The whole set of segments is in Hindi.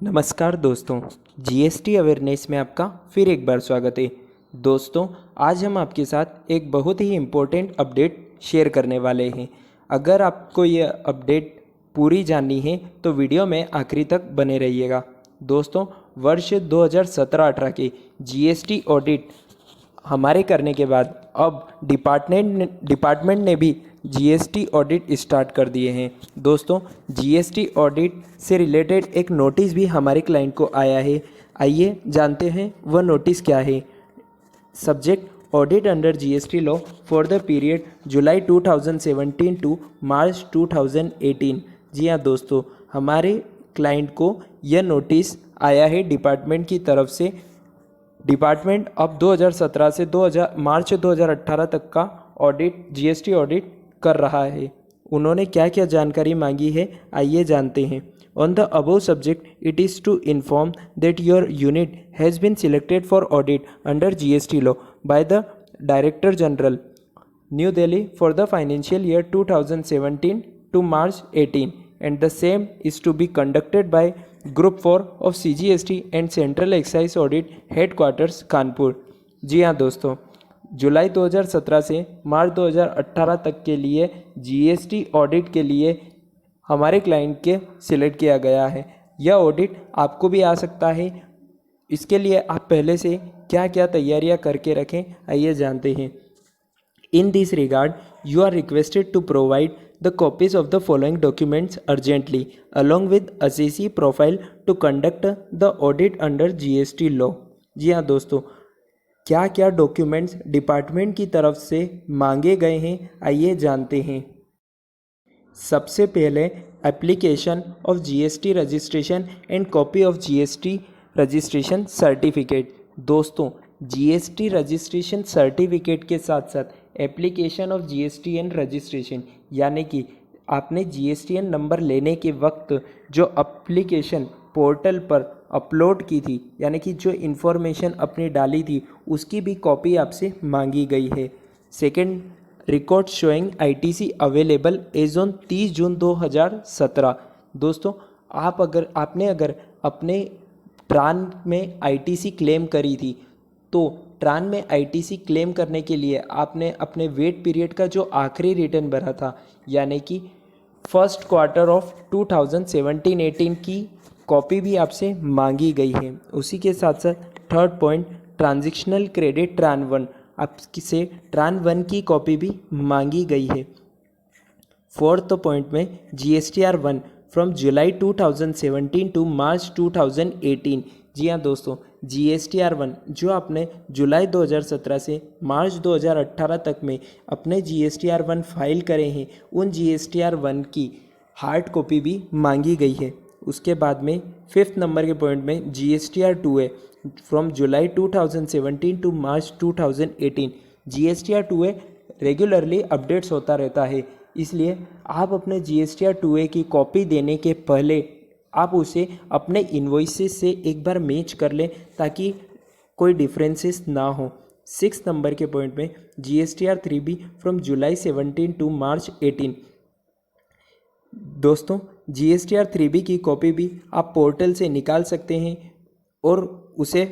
नमस्कार दोस्तों, जीएसटी अवेयरनेस में आपका फिर एक बार स्वागत है। दोस्तों, आज हम आपके साथ एक बहुत ही इम्पोर्टेंट अपडेट शेयर करने वाले हैं। अगर आपको यह अपडेट पूरी जाननी है तो वीडियो में आखिरी तक बने रहिएगा। दोस्तों, वर्ष 2017-18 के जीएसटी ऑडिट हमारे करने के बाद अब डिपार्टमेंट ने भी जीएसटी ऑडिट स्टार्ट कर दिए हैं। दोस्तों, जीएसटी ऑडिट से रिलेटेड एक नोटिस भी हमारे क्लाइंट को आया है। आइए जानते हैं वह नोटिस क्या है। Subject: audit under GST law for the period July 2017 to March 2018। जी हाँ दोस्तों, हमारे क्लाइंट को यह नोटिस आया है डिपार्टमेंट की तरफ से। डिपार्टमेंट अब 2017 से मार्च 2018 तक का ऑडिट, जीएसटी ऑडिट कर रहा है। उन्होंने क्या क्या जानकारी मांगी है, आइए जानते हैं। On the above subject, it is to inform that your unit has been selected for audit under GST law by the director general, new Delhi, for the financial year 2017 to March 18, and the same is to be conducted by Group 4 of CGST and Central Excise Audit Headquarters Kanpur. जी हाँ दोस्तों, जुलाई 2017 से मार्च 2018 तक के लिए जीएसटी ऑडिट के लिए हमारे क्लाइंट के सिलेक्ट किया गया है। यह ऑडिट आपको भी आ सकता है। इसके लिए आप पहले से क्या क्या तैयारियां करके रखें, आइए जानते हैं। In this regard, you are requested to provide the copies of the following documents urgently, along with assessee profile to conduct the audit under GST law। जी हाँ दोस्तों, क्या क्या डॉक्यूमेंट्स डिपार्टमेंट की तरफ से मांगे गए हैं, आइए जानते हैं। सबसे पहले application of GST registration and copy of GST registration certificate. दोस्तों, जीएसटी रजिस्ट्रेशन सर्टिफिकेट के साथ साथ application of GST and registration, यानी कि आपने जीएसटीएन नंबर लेने के वक्त जो एप्लीकेशन पोर्टल पर अपलोड की थी, यानी कि जो इन्फॉर्मेशन अपनी डाली थी, उसकी भी कॉपी आपसे मांगी गई है। Second, record showing ITC available as on 30 June 2017। दोस्तों, आपने अगर अपने ट्रान में आईटीसी क्लेम करी थी, तो ट्रान में आईटीसी क्लेम करने के लिए आपने अपने वेट पीरियड का जो आखिरी रिटर्न भरा था, यानी कि फर्स्ट क्वार्टर ऑफ 2017-18 की कॉपी भी आपसे मांगी गई है। उसी के साथ साथ थर्ड पॉइंट, ट्रांजिशनल क्रेडिट ट्रान 1, आपसे ट्रान 1 की कॉपी भी मांगी गई है। फोर्थ पॉइंट में GSTR 1 from July 2017 to March 2018। जी हाँ दोस्तों, जीएसटीआर 1 जो आपने जुलाई 2017 से मार्च 2018 तक में अपने जीएसटीआर 1 फाइल करे हैं, उन जीएसटीआर 1 की हार्ड कॉपी भी मांगी गई है। उसके बाद में फिफ्थ नंबर के पॉइंट में GSTR 2A from July 2017 to March 2018। GSTR 2A regularly updates होता रहता है, इसलिए आप अपने जीएसटीआर 2A की कॉपी देने के पहले आप उसे अपने इन्वॉइसेस से एक बार मैच कर लें, ताकि कोई डिफरेंसेस ना हो। सिक्स नंबर के पॉइंट में GSTR 3B from July 17 to March 18। दोस्तों, जीएसटीआर 3B की कॉपी भी आप पोर्टल से निकाल सकते हैं और उसे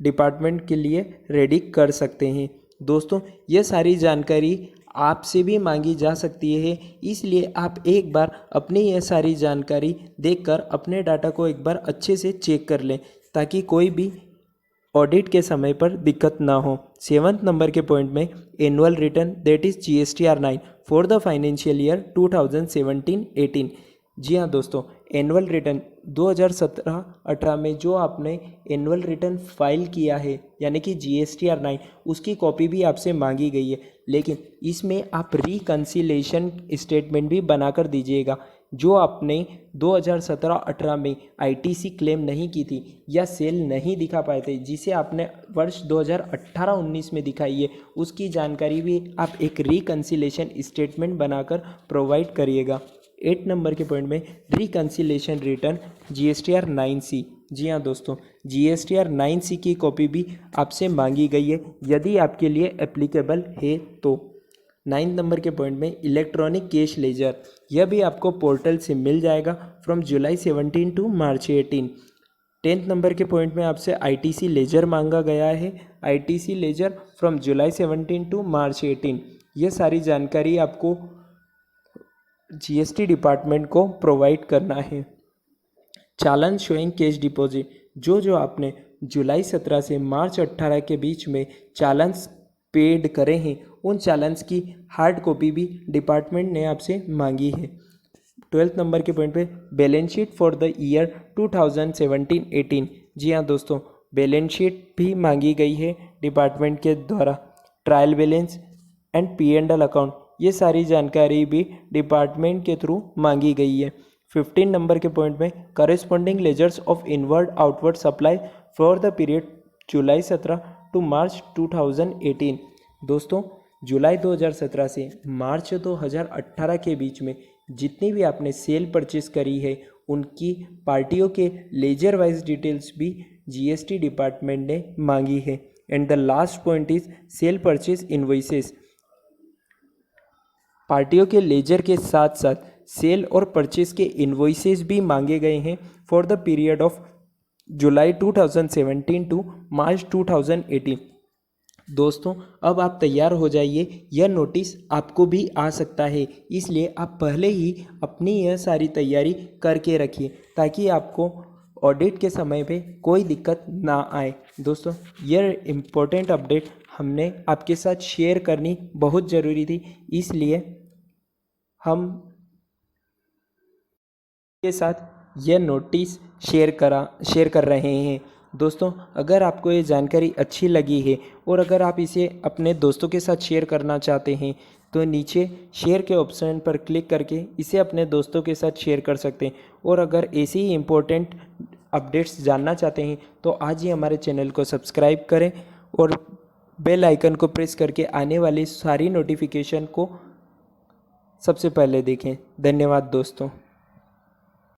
डिपार्टमेंट के लिए रेडी कर सकते हैं। दोस्तों, यह सारी जानकारी आपसे भी मांगी जा सकती है, इसलिए आप एक बार अपनी यह सारी जानकारी देखकर अपने डाटा को एक बार अच्छे से चेक कर लें, ताकि कोई भी ऑडिट के समय पर दिक्कत ना हो। सेवन्थ नंबर के पॉइंट में annual return, that is GSTR 9 for the financial year 2017-18। जी हाँ दोस्तों, एनुअल रिटर्न 2017-18 में जो आपने एनुअल रिटर्न फाइल किया है, यानी कि जीएसटीआर 9, उसकी कॉपी भी आपसे मांगी गई है। लेकिन इसमें आप रिकन्सिलेशन स्टेटमेंट भी बनाकर दीजिएगा। जो आपने 2017-18 में आईटीसी क्लेम नहीं की थी या सेल नहीं दिखा पाए थे, जिसे आपने वर्ष 2018-19 में दिखाई है, उसकी जानकारी भी आप एक रिकन्सिलेशन स्टेटमेंट बनाकर प्रोवाइड करिएगा। 8 नंबर के पॉइंट में रिकन्सिलेशन रिटर्न जीएसटीआर 9C। जी हाँ दोस्तों, जीएसटीआर 9C की कॉपी भी आपसे मांगी गई है, यदि आपके लिए एप्लीकेबल है तो। 9 नंबर के पॉइंट में इलेक्ट्रॉनिक कैश लेजर, यह भी आपको पोर्टल से मिल जाएगा from July 17 to March 18। 10th number के पॉइंट में आपसे आईटीसी लेजर मांगा गया है। ITC ledger from July 17 to March 18। ये सारी जानकारी आपको जीएसटी डिपार्टमेंट को प्रोवाइड करना है। चालान शोइंग कैश डिपॉजिट, जो आपने जुलाई 17 से मार्च 18 के बीच में चालान्स पेड करे हैं, उन चालान्स की हार्ड कॉपी भी डिपार्टमेंट ने आपसे मांगी है। 12th नंबर के पॉइंट पे balance sheet for the year 2017-18। जी हाँ दोस्तों, बैलेंस शीट भी मांगी गई है डिपार्टमेंट के द्वारा। Trial balance and P&L account, ये सारी जानकारी भी डिपार्टमेंट के थ्रू मांगी गई है। 15 नंबर के पॉइंट में corresponding ledgers of inward outward supply for the period July 17 to March 2018। दोस्तों, जुलाई 2017 से मार्च 2018 के बीच में जितनी भी आपने सेल परचेस करी है, उनकी पार्टियों के लेजर वाइज डिटेल्स भी जीएसटी डिपार्टमेंट ने मांगी है। And the last point is sale purchase invoices. पार्टियों के लेजर के साथ साथ सेल और परचेस के इनवॉइसेस भी मांगे गए हैं for the period of July 2017 to March 2018। दोस्तों, अब आप तैयार हो जाइए, यह नोटिस आपको भी आ सकता है, इसलिए आप पहले ही अपनी यह सारी तैयारी करके रखिए ताकि आपको ऑडिट के समय पे कोई दिक्कत ना आए। दोस्तों, यह इम्पोर्टेंट अपडेट हमने आपके साथ शेयर करनी बहुत ज़रूरी थी, इसलिए हम के साथ यह नोटिस शेयर कर रहे हैं। दोस्तों, अगर आपको ये जानकारी अच्छी लगी है और अगर आप इसे अपने दोस्तों के साथ शेयर करना चाहते हैं तो नीचे शेयर के ऑप्शन पर क्लिक करके इसे अपने दोस्तों के साथ शेयर कर सकते हैं। और अगर ऐसी ही इम्पोर्टेंट अपडेट्स जानना चाहते हैं तो आज ही हमारे चैनल को सब्सक्राइब करें और बेल आइकन को प्रेस करके आने वाली सारी नोटिफिकेशन को सबसे पहले देखें। धन्यवाद दोस्तों।